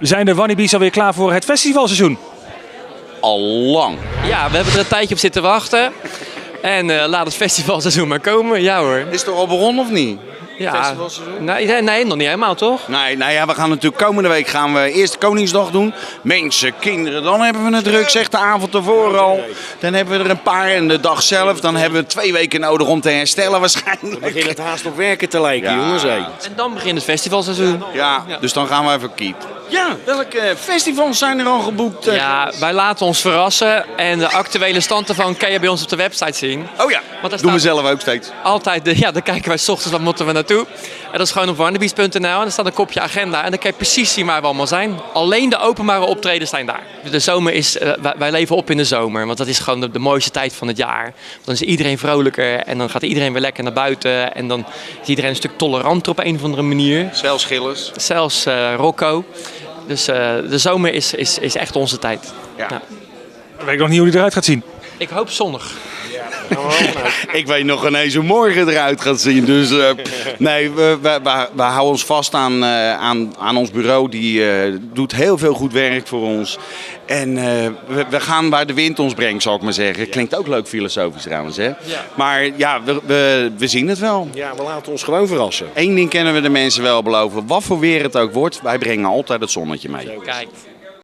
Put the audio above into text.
Zijn de Wannabies alweer klaar voor het festivalseizoen? Al lang. Ja, we hebben er een tijdje op zitten wachten. En laat het festivalseizoen maar komen. Ja hoor. Is het er al begonnen of niet? Ja. Festivalseizoen? Nee, nog niet helemaal toch? Nee, nou ja, we gaan natuurlijk komende week gaan we eerst Koningsdag doen. Mensen, kinderen, dan hebben we het druk, zeg de avond ervoor al. Dan hebben we er een paar en de dag zelf. Dan hebben we 2 weken nodig om te herstellen waarschijnlijk. Dan begint het haast op werken te lijken, jongens. Hé. En dan begint het festivalseizoen. Ja, dus dan gaan we even keep. Ja, welke festivals zijn er al geboekt? Ja, wij laten ons verrassen. En de actuele stand ervan kan je bij ons op de website zien. Oh ja, Want daar doen we staat zelf ook steeds. altijd, daar kijken wij 's ochtends, wat moeten we naartoe. En dat is gewoon op wannabies.nl en daar staat een kopje agenda. En dan kan je precies zien waar we allemaal zijn. Alleen de openbare optredens zijn daar. De zomer is, wij leven op in de zomer. Want dat is gewoon de mooiste tijd van het jaar. Dan is iedereen vrolijker en dan gaat iedereen weer lekker naar buiten. En dan is iedereen een stuk toleranter op een of andere manier. Zelfs Gilles. Zelfs Rocco. Dus de zomer is echt onze tijd. Ja. Nou, Ik weet nog niet hoe die eruit gaat zien. ik hoop zonnig. Ik weet nog ineens hoe morgen eruit gaat zien. Dus nee, we houden ons vast aan ons bureau. Die doet heel veel goed werk voor ons. En we gaan waar de wind ons brengt, zal ik maar zeggen. Klinkt ook leuk filosofisch trouwens, hè? Maar ja, we zien het wel. Ja, we laten ons gewoon verrassen. Eén ding kunnen we de mensen wel beloven. Wat voor weer het ook wordt, wij brengen altijd het zonnetje mee. Kijk.